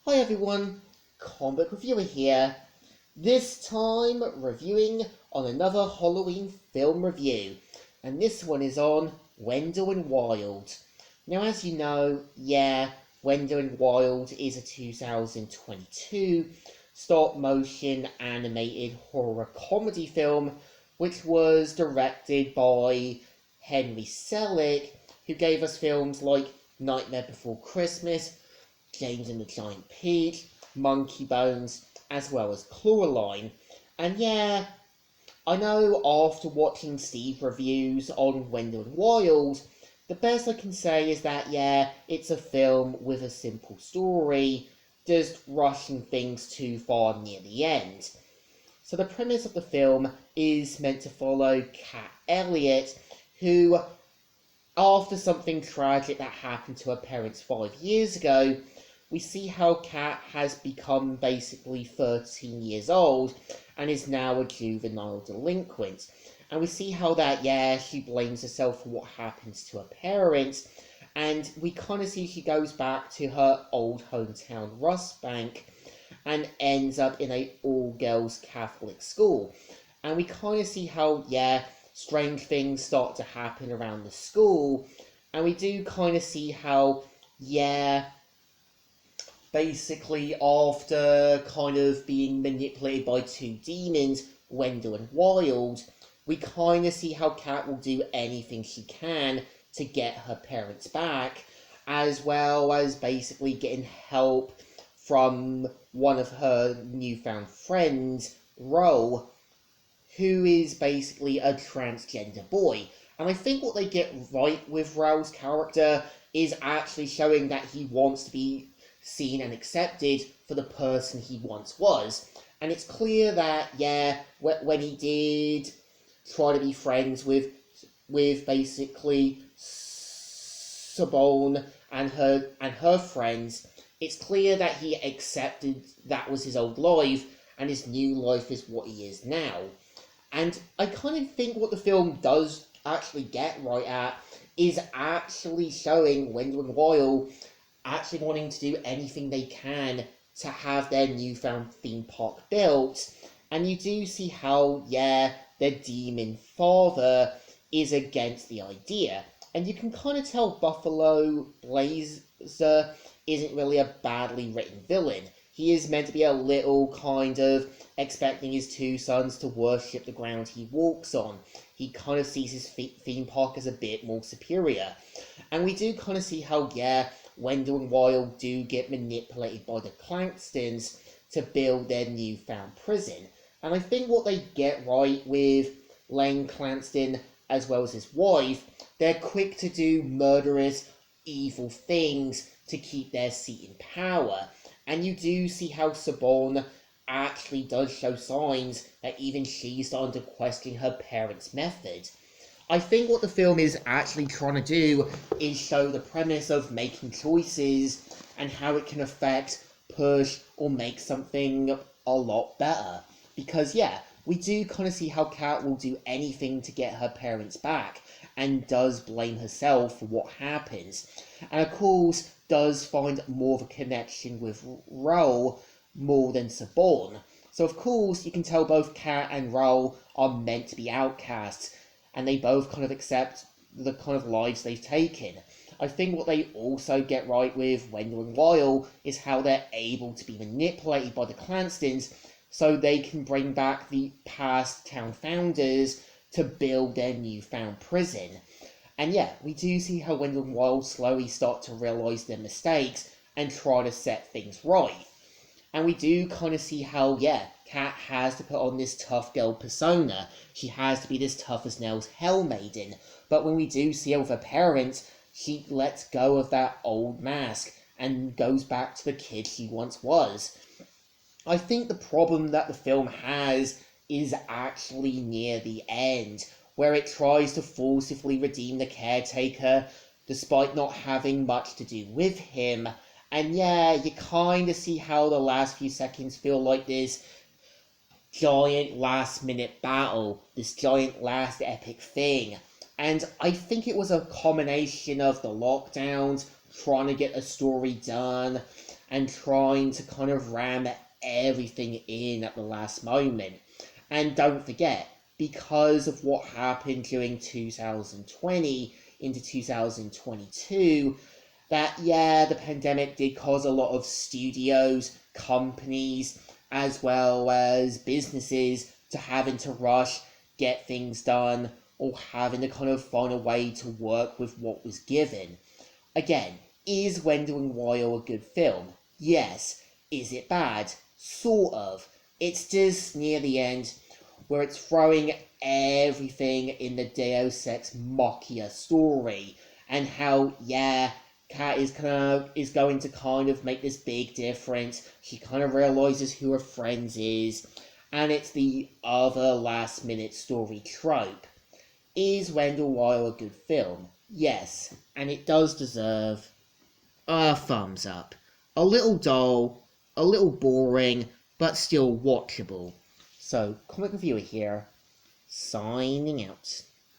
Hi everyone, Comic Reviewer here. This time reviewing on another Halloween film review, and this one is on Wendell Wild. Now, as you know, Wendell Wild is a 2022 stop-motion animated horror comedy film, which was directed by Henry Selick, who gave us films like Nightmare Before Christmas, James and the Giant Peach, Monkey Bones, as well as Coraline. And I know after watching Steve's reviews on Wendell Wild, the best I can say is that, it's a film with a simple story, just rushing things too far near the end. So the premise of the film is meant to follow Cat Elliott, who, after something tragic that happened to her parents 5 years ago, we see how Kat has become basically 13 years old and is now a juvenile delinquent. And we see how that, she blames herself for what happens to her parents. And we kind of see she goes back to her old hometown, Rustbank, and ends up in a all-girls Catholic school. And we kind of see how, strange things start to happen around the school. And we do kind of see how, basically, after kind of being manipulated by two demons, Wendell and Wild, we kind of see how Kat will do anything she can to get her parents back, as well as basically getting help from one of her newfound friends, Ro, who is basically a transgender boy. And I think what they get right with Ro's character is actually showing that he wants to be seen and accepted for the person he once was. And it's clear that, when he did try to be friends with basically Sabone and her friends, it's clear that he accepted that was his old life and his new life is what he is now. And I kind of think what the film does actually get right at is actually showing Wendell and Wild actually wanting to do anything they can to have their newfound theme park built. And you do see how, their demon father is against the idea. And you can kind of tell Buffalo Blazer isn't really a badly written villain. He is meant to be a little kind of expecting his two sons to worship the ground he walks on. He kind of sees his theme park as a bit more superior. And we do kind of see how, Wendell and Wild do get manipulated by the Clanstons to build their newfound prison. And I think what they get right with Lane Clanston, as well as his wife, they're quick to do murderous, evil things to keep their seat in power. And you do see how Sabone actually does show signs that even she's starting to question her parents' method. I think what the film is actually trying to do is show the premise of making choices and how it can affect, push, or make something a lot better. Because, we do kind of see how Kat will do anything to get her parents back and does blame herself for what happens. And of course, does find more of a connection with Ro more than Sabone. So of course, you can tell both Kat and Ro are meant to be outcasts, and they both kind of accept the kind of lives they've taken. I think what they also get right with Wendell and Wild is how they're able to be manipulated by the Clanstons so they can bring back the past town founders to build their newfound prison. And we do see how Wendell and Wild slowly start to realise their mistakes and try to set things right. And we do kind of see how, Kat has to put on this tough girl persona. She has to be this tough as nails hell maiden. But when we do see her with her parents, she lets go of that old mask and goes back to the kid she once was. I think the problem that the film has is actually near the end, where it tries to forcibly redeem the caretaker despite not having much to do with him. And you kind of see how the last few seconds feel like this giant last minute battle, this giant last epic thing. And I think it was a combination of the lockdowns, trying to get a story done and trying to kind of ram everything in at the last moment. And don't forget, because of what happened during 2020 into 2022, that, yeah, the pandemic did cause a lot of studios, companies, as well as businesses to having to rush, get things done, or having to kind of find a way to work with what was given. Again, is Wendell Wild a good film? Yes. Is it bad? Sort of. It's just near the end where it's throwing everything in the Deus Ex Machina story, and how, yeah, Kat is going to kind of make this big difference. She kind of realizes who her friends is, and it's the other last minute story trope. Is Wendell Wild a good film? Yes, and it does deserve a thumbs up. A little dull, a little boring, but still watchable. So, Comic Reviewer here, signing out.